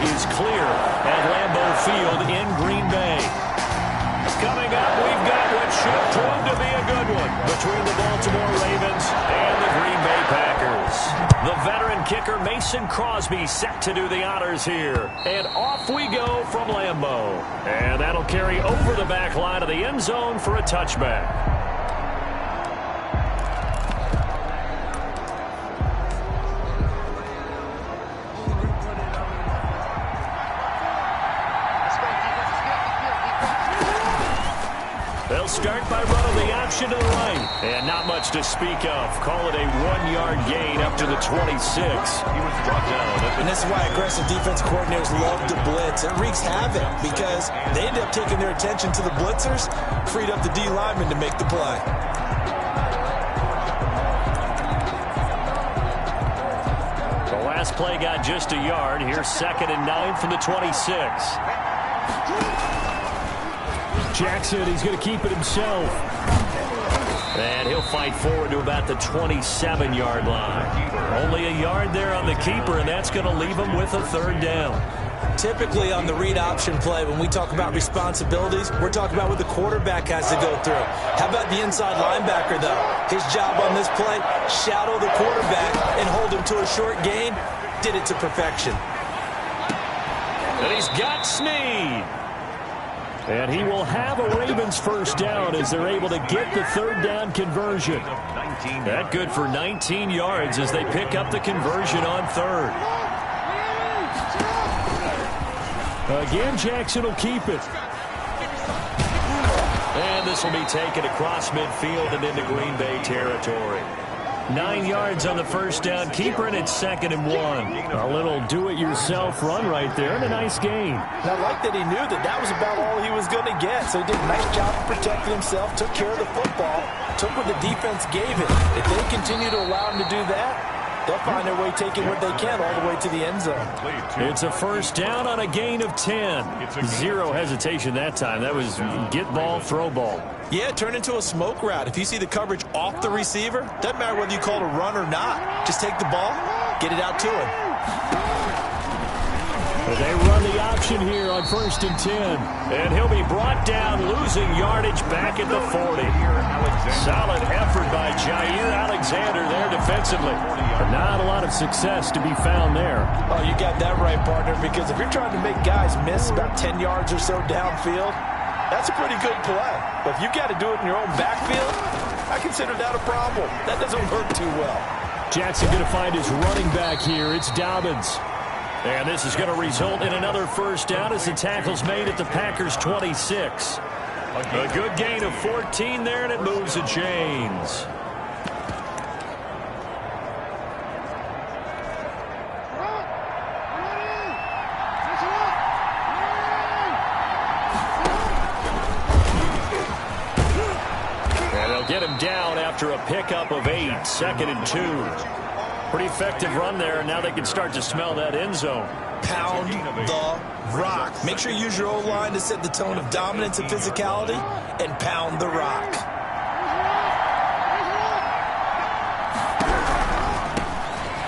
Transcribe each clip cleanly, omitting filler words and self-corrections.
is clear at Lambeau Field in Green Bay. Coming up, we've got what should prove to be a good one between the Baltimore Ravens and the Green Bay Packers. The veteran kicker Mason Crosby set to do the honors here. And off we go from Lambeau. And that'll carry over the back line of the end zone for a touchback. They'll start by running the option to the right. And not much to speak of. Call it a 1-yard gain up to the 26. He was brought down. And this is why aggressive defense coordinators love to blitz. It wreaks havoc because they end up taking their attention to the blitzers, freed up the D lineman to make the play. The last play got just a yard. Here's 2nd and 9 from the 26. Jackson, he's going to keep it himself. And he'll fight forward to about the 27-yard line. Only a yard there on the keeper, and that's going to leave him with a 3rd down. Typically on the read option play, when we talk about responsibilities, we're talking about what the quarterback has to go through. How about the inside linebacker, though? His job on this play, shadow the quarterback and hold him to a short gain. Did it to perfection. And he's got Snead. And he will have a Ravens 1st down as they're able to get the 3rd down conversion. That good for 19 yards as they pick up the conversion on 3rd. Again, Jackson will keep it. And this will be taken across midfield and into Green Bay territory. 9 yards on the 1st down keeper, and it's 2nd and 1. A little do-it-yourself run right there, and a nice gain. And I like that he knew that was about all he was going to get. So he did a nice job of protecting himself, took care of the football, took what the defense gave him. If they continue to allow him to do that, they'll find their way taking what they can all the way to the end zone. It's a 1st down on a gain of 10. Zero hesitation that time. That was get ball, throw ball. Yeah, it turned into a smoke route. If you see the coverage off the receiver, doesn't matter whether you call it a run or not. Just take the ball, get it out to him. They run the option here on 1st and 10. And he'll be brought down, losing yardage back at the 40. Solid effort by Jair Alexander there defensively. But not a lot of success to be found there. Oh, you got that right, partner, because if you're trying to make guys miss about 10 yards or so downfield, that's a pretty good play. But if you've got to do it in your own backfield, I consider that a problem. That doesn't work too well. Jackson going to find his running back here. It's Dobbins. And this is going to result in another 1st down as the tackle's made at the Packers' 26. A good gain of 14 there, and it moves the chains. Get him down after a pickup of 8, 2nd and 2. Pretty effective run there, and now they can start to smell that end zone. Pound the rock. Make sure you use your O-line to set the tone of dominance and physicality, and pound the rock.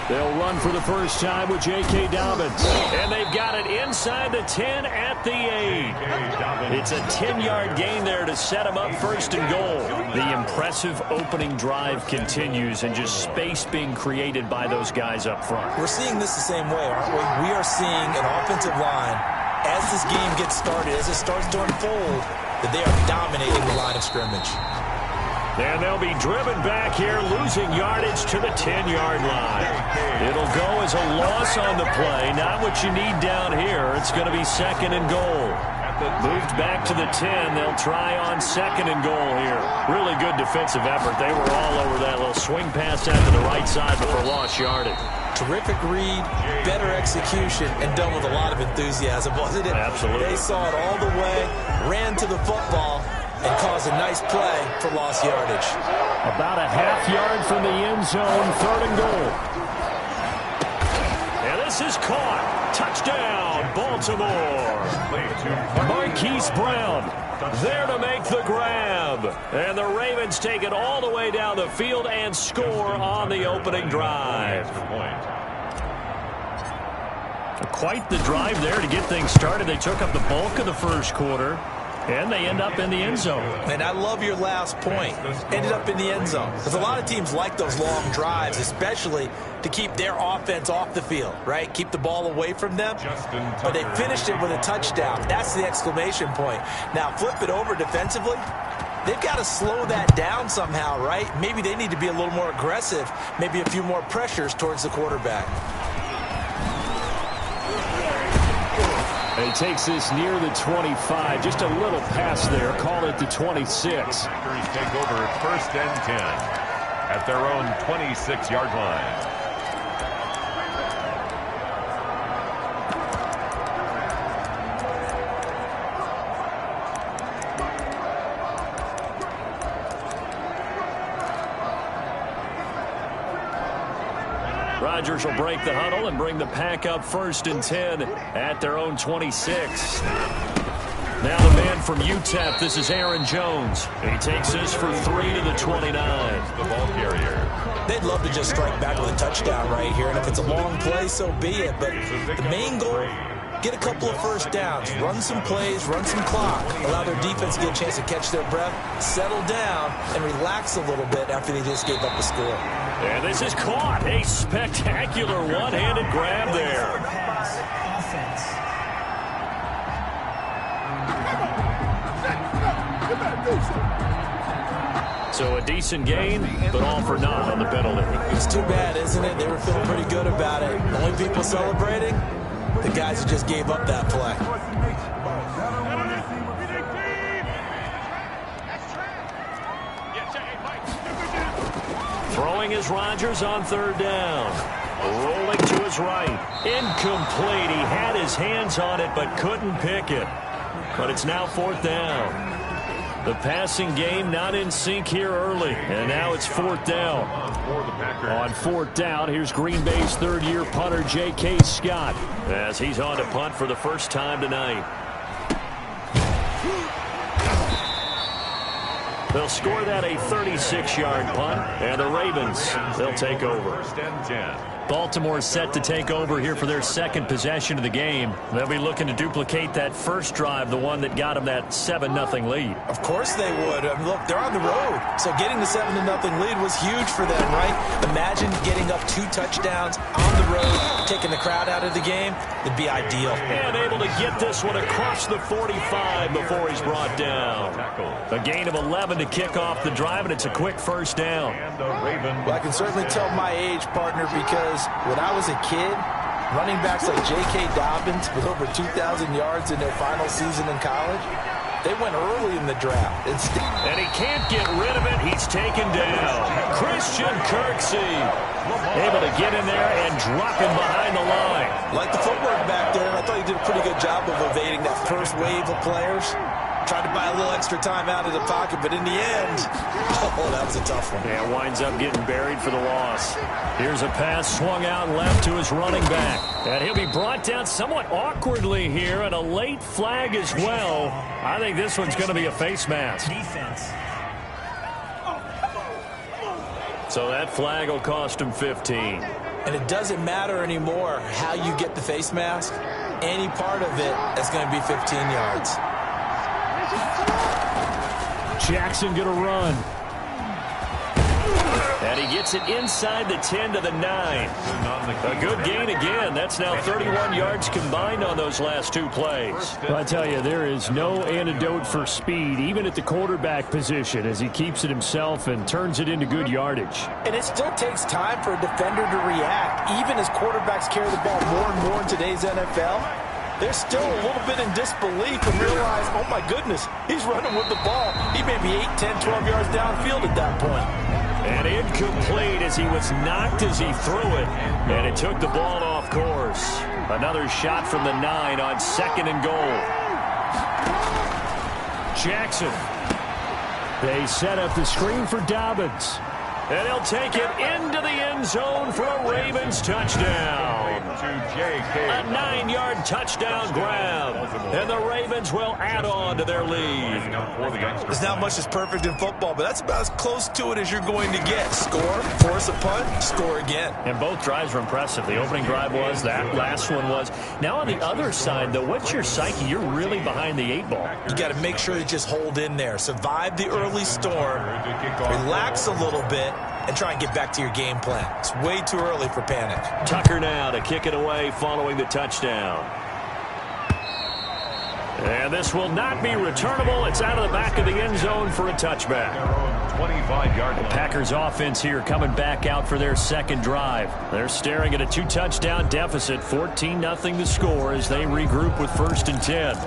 They'll run for the first time with J.K. Dobbins. And they've got it inside the 10 at the 8. It's a 10-yard gain there to set them up 1st and goal. The impressive opening drive continues, and just space being created by those guys up front. We're seeing this the same way, aren't we? We are seeing an offensive line, as this game gets started, as it starts to unfold, that they are dominating the line of scrimmage. And they'll be driven back here, losing yardage to the 10-yard line. It'll go as a loss on the play. Not what you need down here. It's going to be 2nd and goal. Moved back to the 10. They'll try on 2nd and goal here. Really good defensive effort. They were all over that little swing pass out to the right side before lost yardage. Terrific read, better execution, and done with a lot of enthusiasm, wasn't it? Absolutely. They saw it all the way, ran to the football, and caused a nice play for lost yardage. About a half yard from the end zone, 3rd and goal. And this is caught. Touchdown, Baltimore. Marquise Brown there to make the grab. And the Ravens take it all the way down the field and score on the opening drive. Quite the drive there to get things started. They took up the bulk of the first quarter, and they end up in the end zone. And I love your last point. Ended up in the end zone. Because a lot of teams like those long drives, especially to keep their offense off the field, right? Keep the ball away from them. But they finished it with a touchdown. That's the exclamation point. Now, flip it over defensively. They've got to slow that down somehow, right? Maybe they need to be a little more aggressive. Maybe a few more pressures towards the quarterback. And he takes this near the 25. Just a little pass there. Call it the 26. Packers take over 1st and 10 at their own 26-yard line. Rodgers will break the huddle and bring the pack up 1st and 10 at their own 26. Now the man from UTEP, this is Aaron Jones. He takes this for 3 to the 29. The ball carrier. They'd love to just strike back with a touchdown right here. And if it's a long play, so be it. But the main goal, get a couple of first downs, run some plays, run some clock, allow their defense to get a chance to catch their breath, settle down, and relax a little bit after they just gave up the score. And this is caught. A spectacular one-handed grab there. So a decent gain, but all for naught on the penalty. It's too bad, isn't it? They were feeling pretty good about it. Only people celebrating, the guys who just gave up that play. Throwing is Rodgers on 3rd down. Rolling to his right. Incomplete. He had his hands on it but couldn't pick it. But it's now 4th down. The passing game not in sync here early. And now it's 4th down. On 4th down, here's Green Bay's 3rd-year punter J.K. Scott as he's on to punt for the first time tonight. They'll score that a 36-yard punt, and the Ravens, they'll take over. 1st and 10. Baltimore set to take over here for their 2nd possession of the game. They'll be looking to duplicate that first drive, the one that got them that 7-0 lead. Of course they would. I mean, look, they're on the road. So getting the 7-0 lead was huge for them, right? Imagine getting up 2 touchdowns on the road, taking the crowd out of the game. It'd be ideal. And able to get this one across the 45 before he's brought down. A gain of 11 to kick off the drive, and it's a quick first down. Well, I can certainly tell my age, partner, because when I was a kid, running backs like J.K. Dobbins with over 2,000 yards in their final season in college, they went early in the draft. And he can't get rid of it. He's taken down. Christian Kirksey able to get in there and drop him behind the line. Like the footwork back there, I thought he did a pretty good job of evading that first wave of players. Tried to buy a little extra time out of the pocket, but in the end, oh, that was a tough one. Yeah, winds up getting buried for the loss. Here's a pass swung out left to his running back. And he'll be brought down somewhat awkwardly here, and a late flag as well. I think this one's going to be a face mask. Defense. So that flag will cost him 15. And it doesn't matter anymore how you get the face mask. Any part of it is going to be 15 yards. Jackson going to run. And he gets it inside the 10 to the 9. A good gain again. That's now 31 yards combined on those last 2 plays. Well, I tell you, there is no antidote for speed, even at the quarterback position, as he keeps it himself and turns it into good yardage. And it still takes time for a defender to react. Even as quarterbacks carry the ball more and more in today's NFL, they're still a little bit in disbelief and realize, oh my goodness, he's running with the ball. He may be 8, 10, 12 yards downfield at that point. And incomplete as he was knocked as he threw it. And it took the ball off course. Another shot from the 9 on 2nd and goal. Jackson. They set up the screen for Dobbins. And he'll take it into the end zone for a Ravens touchdown. A 9-yard touchdown grab. And the Ravens will add on to their lead. There's not much that's perfect in football, but that's about as close to it as you're going to get. Score, force a punt, score again. And both drives were impressive. The opening drive was, that last one was. Now on the other side, though, what's your psyche? You're really behind the 8 ball. You got to make sure you just hold in there. Survive the early storm, relax a little bit, and try and get back to your game plan. It's way too early for panic. Tucker now to kick it away following the touchdown. And this will not be returnable. It's out of the back of the end zone for a touchback. 25-yard line. Packers offense here coming back out for their second drive. They're staring at a 2-touchdown deficit, 14-0 the score as they regroup with 1st and 10.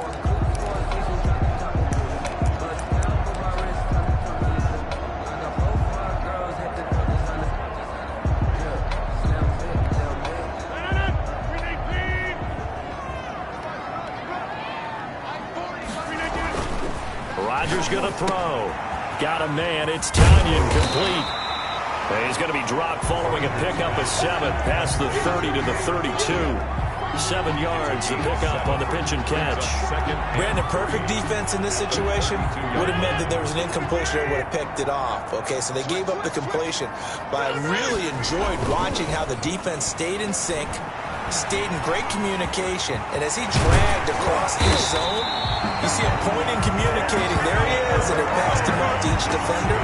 Rodgers going to throw. Got a man. It's Tanyan complete. And he's going to be dropped following a pickup of 7 past the 30 to the 32. 7 yards to pick up on the pitch and catch. Brandon, perfect defense in this situation would have meant that there was an incompletion that would have picked it off. Okay, so they gave up the completion. But I really enjoyed watching how the defense stayed in sync, stayed in great communication, and as he dragged across his zone, you see him pointing, communicating. There he is, and it passed him off to each defender.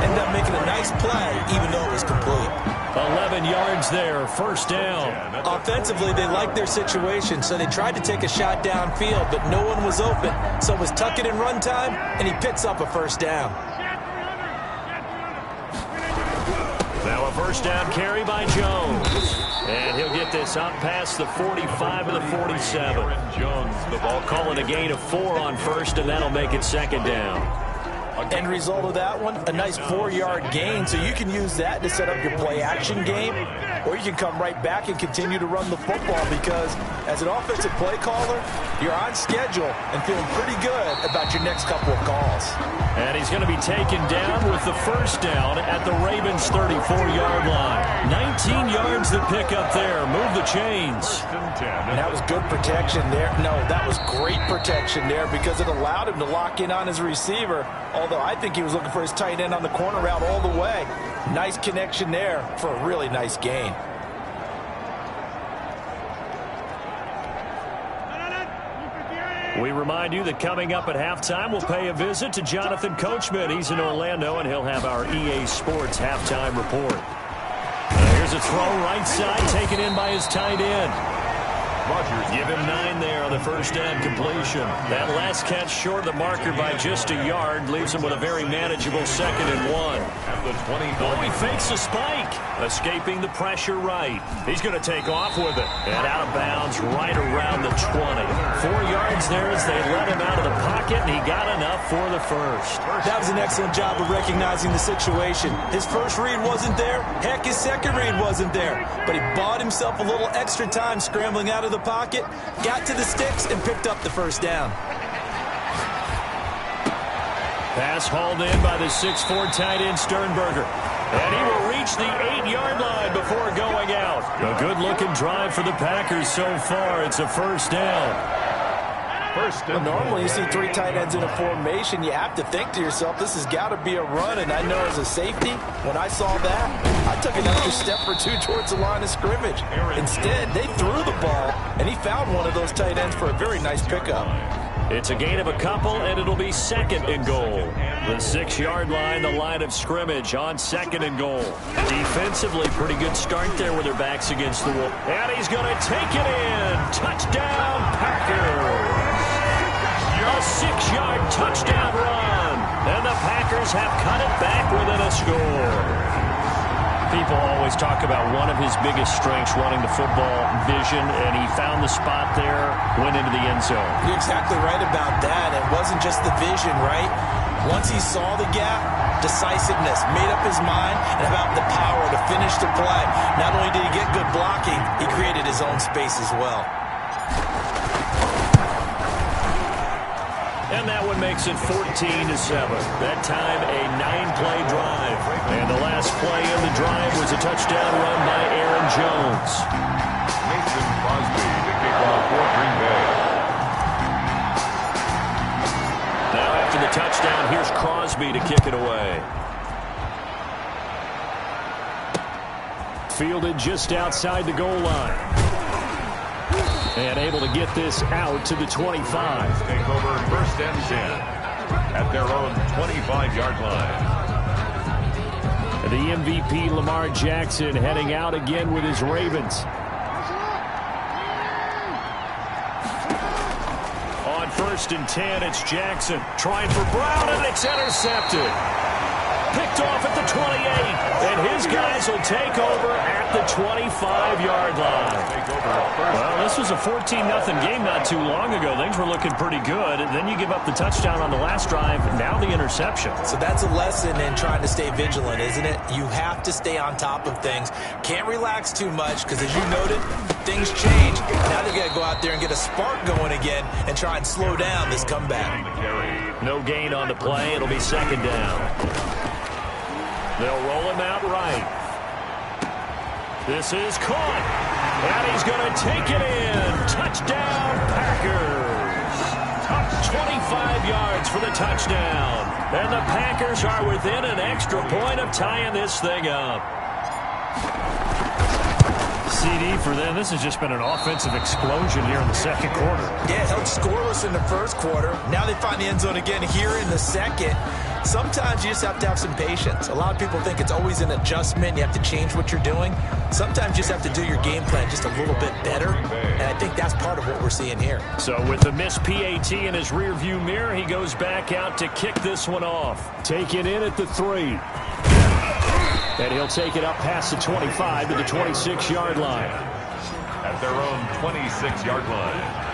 Ended up making a nice play, even though it was complete. 11 yards there, 1st down. Offensively, they liked their situation, so they tried to take a shot downfield, but no one was open. So it was tuck it in run time, and he picks up a 1st down. Now a 1st down carry by Jones. And he'll get this up past the 45 to the 47. Jones, the ball calling a gain of 4 on 1st, and that'll make it 2nd down. End result of that one, a nice 4-yard gain, so you can use that to set up your play-action game, or you can come right back and continue to run the football because as an offensive play caller, you're on schedule and feeling pretty good about your next couple of calls. And he's going to be taken down with the 1st down at the Ravens' 34-yard line. 19 yards to pick up there. Move the chains. And that was good protection there. No, that was great protection there because it allowed him to lock in on his receiver, although I think he was looking for his tight end on the corner route all the way. Nice connection there for a really nice gain. We remind you that coming up at halftime, we'll pay a visit to Jonathan Coachman. He's in Orlando, and he'll have our EA Sports halftime report. Here's a throw right side, taken in by his tight end. Rodgers. Give him 9 there on the 1st down completion. That last catch short of the marker by just a yard leaves him with a very manageable 2nd and 1. At the 20. Oh, he fakes a spike. Escaping the pressure right. He's going to take off with it. And out of bounds right around the 20. 4 yards there as they let him out of the pocket, and he got enough for the 1st. That was an excellent job of recognizing the situation. His first read wasn't there. Heck, his second read wasn't there. But he bought himself a little extra time scrambling out of the pocket, got to the sticks, and picked up the 1st down. Pass hauled in by the 6'4" tight end Sternberger. And he will reach the 8-yard line before going out. A good-looking drive for the Packers so far. It's a 1st down. Well, normally you see 3 tight ends in a formation. You have to think to yourself, this has got to be a run. And I know as a safety, when I saw that, I took an extra step or 2 towards the line of scrimmage. Instead, they threw the ball, and he found one of those tight ends for a very nice pickup. It's a gain of a couple, and it'll be 2nd and goal. The 6-yard line, the line of scrimmage on 2nd and goal. Defensively, pretty good start there with their backs against the wall. And he's going to take it in. Touchdown, Packers. A 6-yard touchdown run. And the Packers have cut it back within a score. People always talk about one of his biggest strengths running the football, vision, and he found the spot there, went into the end zone. You're exactly right about that. It wasn't just the vision, right? Once he saw the gap, decisiveness, made up his mind, and about the power to finish the play. Not only did he get good blocking, he created his own space as well. And that one makes it 14-7. That time a 9-play drive. And the last play of the drive was a touchdown run by Aaron Jones. Mason Crosby to kick off for Green Bay. the touchdown. Here's Crosby to kick it away. Fielded just outside the goal line. And able to get this out to the 25. Take over first and 10 at their own 25-yard line. The MVP, Lamar Jackson, heading out again with his Ravens. On first and 10, it's Jackson trying for Brown, and it's intercepted. Picked off at the 28, and his guys will take over at the 25-yard line. Well, this was a 14-0 game not too long ago. Things were looking pretty good. And then you give up the touchdown on the last drive, now the interception. So that's a lesson in trying to stay vigilant, isn't it? You have to stay on top of things. Can't relax too much because, as you noted, things change. Now they got to go out there and get a spark going again and try and slow down this comeback. No gain on the play. It'll be second down. They'll roll him out right. This is caught. And he's going to take it in. Touchdown, Packers. 25 yards for the touchdown. And the Packers are within an extra point of tying this thing up. CD for them. This has just been an offensive explosion here in the second quarter. Yeah, held scoreless in the first quarter. Now they find the end zone again here in the second. Sometimes you just have to have some patience. A lot of people think it's always an adjustment. You have to change what you're doing. Sometimes you just have to do your game plan just a little bit better. And I think that's part of what we're seeing here. So with the missed PAT in his rearview mirror, he goes back out to kick this one off. Taken in at the 3. And he'll take it up past the 25 to the 26-yard line. At their own 26-yard line.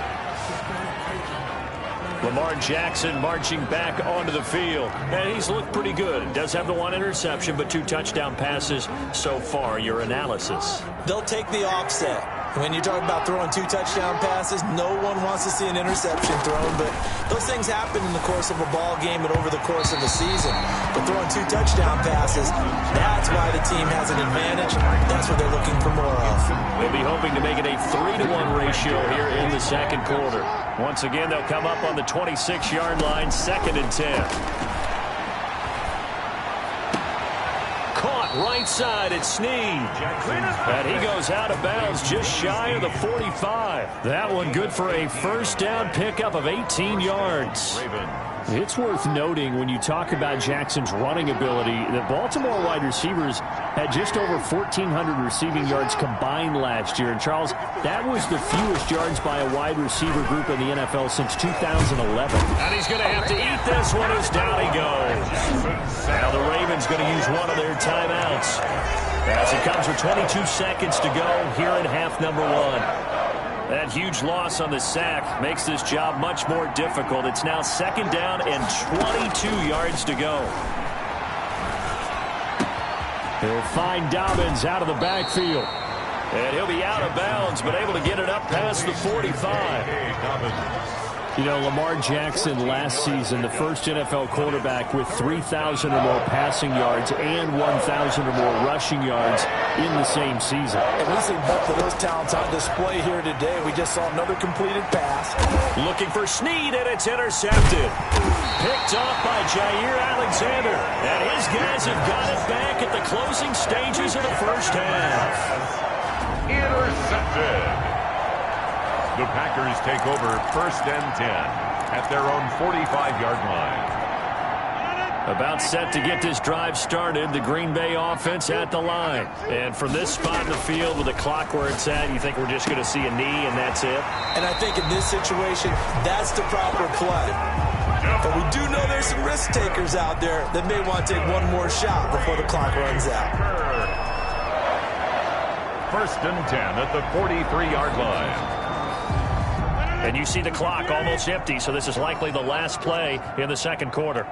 Lamar Jackson marching back onto the field. And he's looked pretty good. Does have the 1 interception, but 2 touchdown passes so far. Your analysis? They'll take the offset. When you talk about throwing 2 touchdown passes, no one wants to see an interception thrown, but those things happen in the course of a ball game and over the course of a season. But throwing 2 touchdown passes, that's why the team has an advantage. That's what they're looking for more of. They'll be hoping to make it a 3-to-1 ratio here in the second quarter. Once again, they'll come up on the 26-yard line, second and 10. Right side, it's Snead. And he goes out of bounds just shy of the 45. That one good for a first down pickup of 18 yards. It's worth noting when you talk about Jackson's running ability that Baltimore wide receivers had just over 1,400 receiving yards combined last year. And, Charles, that was the fewest yards by a wide receiver group in the NFL since 2011. And he's going to have to eat this one as down he goes. Now the Ravens going to use one of their timeouts as it comes with 22 seconds to go here in half number 1. That huge loss on the sack makes this job much more difficult. It's now second down and 22 yards to go. He'll find Dobbins out of the backfield. And he'll be out of bounds, but able to get it up past the 45. You know, Lamar Jackson last season, the first NFL quarterback with 3,000 or more passing yards and 1,000 or more rushing yards in the same season. And we see both of those talents on display here today. We just saw another completed pass. Looking for Snead, and it's intercepted. Picked off by Jair Alexander. And his guys have got it back at the closing stages of the first half. Intercepted. The Packers take over first and 10 at their own 45-yard line. About set to get this drive started, the Green Bay offense at the line. And from this spot in the field with the clock where it's at, you think we're just going to see a knee and that's it? And I think in this situation, that's the proper play. But we do know there's some risk takers out there that may want to take one more shot before the clock runs out. First and 10 at the 43-yard line. And you see the clock almost empty, so this is likely the last play in the second quarter.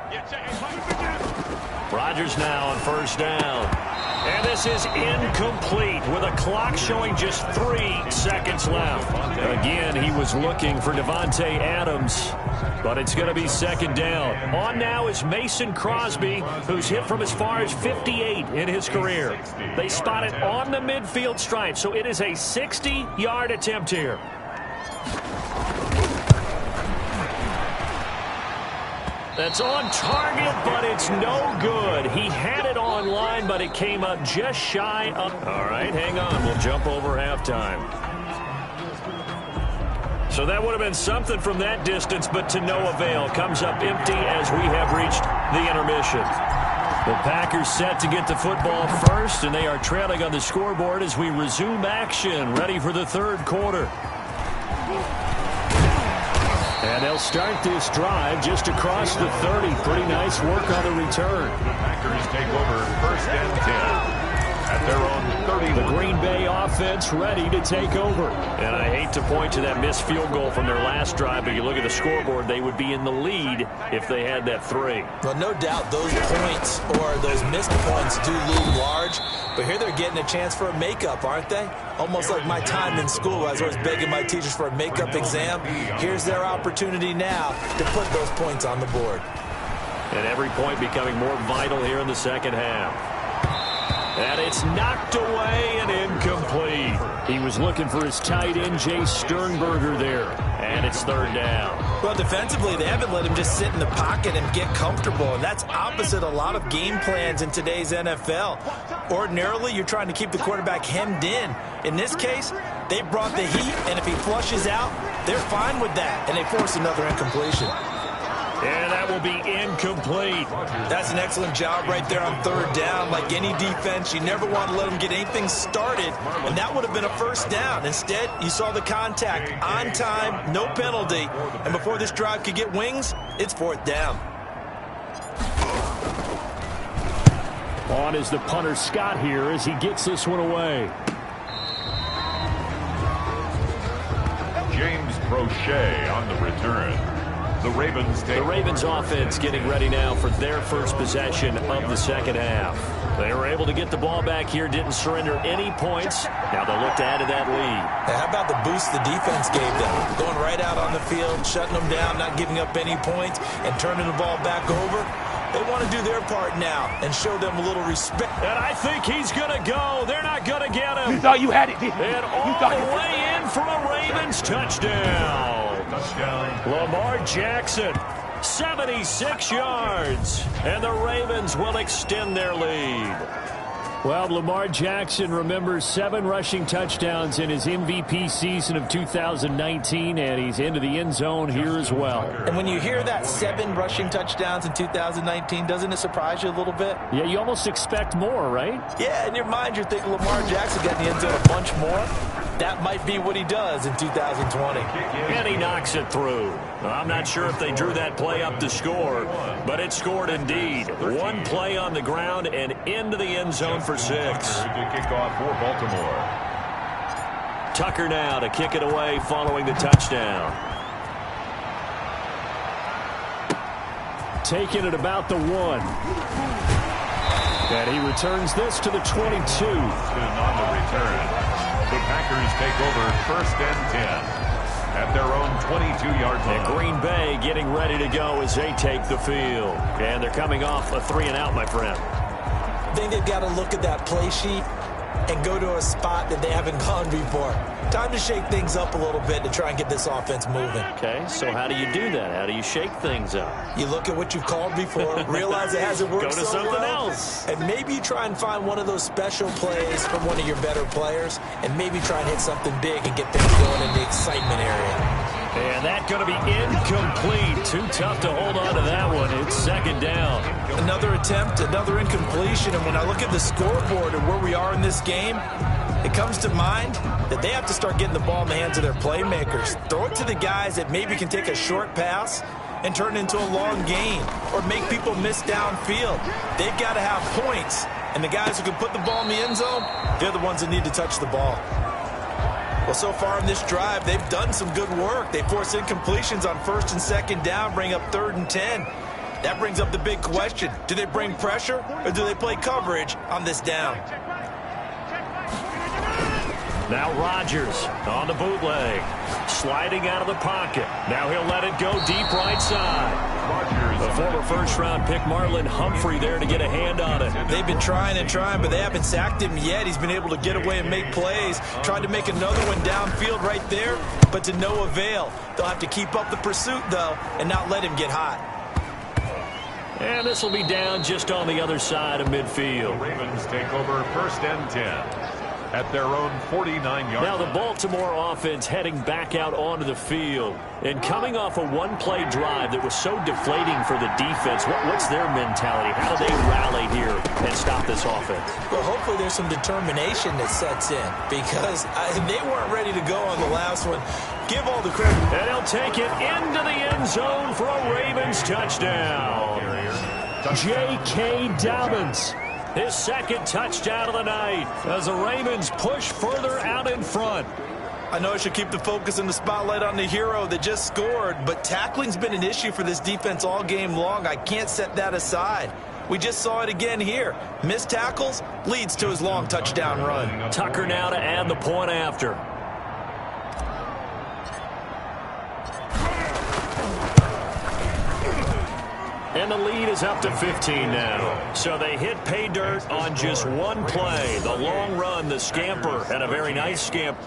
Rodgers now on first down. And this is incomplete with a clock showing just 3 seconds left. Again, he was looking for Devontae Adams, but it's going to be second down. On now is Mason Crosby, who's hit from as far as 58 in his career. They spot it on the midfield stripe, so it is a 60-yard attempt here. That's on target, but it's no good. He had it on line, but it came up just shy of. All right, hang on. We'll jump over halftime. So that would have been something from that distance, but to no avail. Comes up empty as we have reached the intermission. The Packers set to get the football first, and they are trailing on the scoreboard as we resume action, ready for the third quarter. And they'll start this drive just across the 30. Pretty nice work on the return. The Packers take over first and 10 at their own 30. The Green Bay offense ready to take over. And I hate to point to that missed field goal from their last drive, but you look at the scoreboard, they would be in the lead if they had that 3. Well, no doubt those points or those missed points do loom large, but here they're getting a chance for a makeup, aren't they? Almost like my time in school. I was always begging my teachers for a makeup exam. Here's their opportunity now to put those points on the board. And every point becoming more vital here in the second half. And it's knocked away and incomplete. He was looking for his tight end, Jay Sternberger there. And it's third down. Well, defensively, they haven't let him just sit in the pocket and get comfortable. And that's opposite a lot of game plans in today's NFL. Ordinarily, you're trying to keep the quarterback hemmed in. In this case, they brought the heat, and if he flushes out, they're fine with that. And they force another incompletion. And that will be incomplete. That's an excellent job right there on third down. Like any defense, you never want to let them get anything started, and that would have been a first down. Instead, you saw the contact on time, no penalty, and before this drive could get wings, it's fourth down. On is the punter Scott here as he gets this one away. James Prochet on the return. The Ravens offense getting ready now for their first possession of the second half. They were able to get the ball back here, didn't surrender any points. Now they'll look to add to that lead. How about the boost the defense gave them? Going right out on the field, shutting them down, not giving up any points, and turning the ball back over. They want to do their part now and show them a little respect. And I think he's going to go. They're not going to get him. You thought you had it, didn't you? And all the way in for a Ravens touchdown. Lamar Jackson, 76 yards. And the Ravens will extend their lead. Well, Lamar Jackson remembers 7 rushing touchdowns in his MVP season of 2019, and he's into the end zone here as well. And when you hear that 7 rushing touchdowns in 2019, doesn't it surprise you a little bit? Yeah, you almost expect more, right? Yeah, in your mind you're thinking Lamar Jackson got in the end zone a bunch more. That might be what he does in 2020. And he knocks it through. I'm not sure if they drew that play up to score, but it scored indeed. 1 play on the ground and into the end zone for 6. To kick off for Baltimore. Tucker now to kick it away following the touchdown. Taking it about the 1. And he returns this to the 22. On the return. The Packers take over first and 10 at their own 22-yard line. And Green Bay getting ready to go as they take the field. And they're coming off a 3-and-out, my friend. I think they've got to look at that play sheet and go to a spot that they haven't gone before. Time to shake things up a little bit to try and get this offense moving. Okay, so how do you do that? How do you shake things up? You look at what you've called before, realize it hasn't worked Go to so something well, else. and maybe you try and find one of those special plays from one of your better players, and maybe try and hit something big and get things going in the excitement area. And that's going to be incomplete. Too tough to hold on to that one. It's second down. Another attempt, another incompletion, and when I look at the scoreboard and where we are in this game, it comes to mind that they have to start getting the ball in the hands of their playmakers. Throw it to the guys that maybe can take a short pass and turn it into a long gain or make people miss downfield. They've got to have points, and the guys who can put the ball in the end zone, they're the ones that need to touch the ball. Well, so far in this drive, they've done some good work. They force incompletions on first and second down, bring up 3rd and 10. That brings up the big question. Do they bring pressure or do they play coverage on this down? Now Rodgers on the bootleg, sliding out of the pocket. Now he'll let it go deep right side. The former first-round pick Marlon Humphrey there to get a hand on it. They've been trying and trying, but they haven't sacked him yet. He's been able to get away and make plays. Tried to make another one downfield right there, but to no avail. They'll have to keep up the pursuit, though, and not let him get hot. And this will be down just on the other side of midfield. The Ravens take over 1st and 10 at their own 49-yard. Now the Baltimore offense heading back out onto the field. And coming off a one-play drive that was so deflating for the defense, what's their mentality? How do they rally here and stop this offense? Well, hopefully there's some determination that sets in because they weren't ready to go on the last one. Give all the credit. And he'll take it into the end zone for a Ravens touchdown. J.K. Dobbins, his second touchdown of the night as the Ravens push further out in front. I know I should keep the focus and the spotlight on the hero that just scored, but tackling's been an issue for this defense all game long. I can't set that aside. We just saw it again here. Missed tackles leads to his long touchdown run. Tucker now to add the point after. And the lead is up to 15 now. So they hit pay dirt on just one play. The long run, the scamper, and a very nice scamper.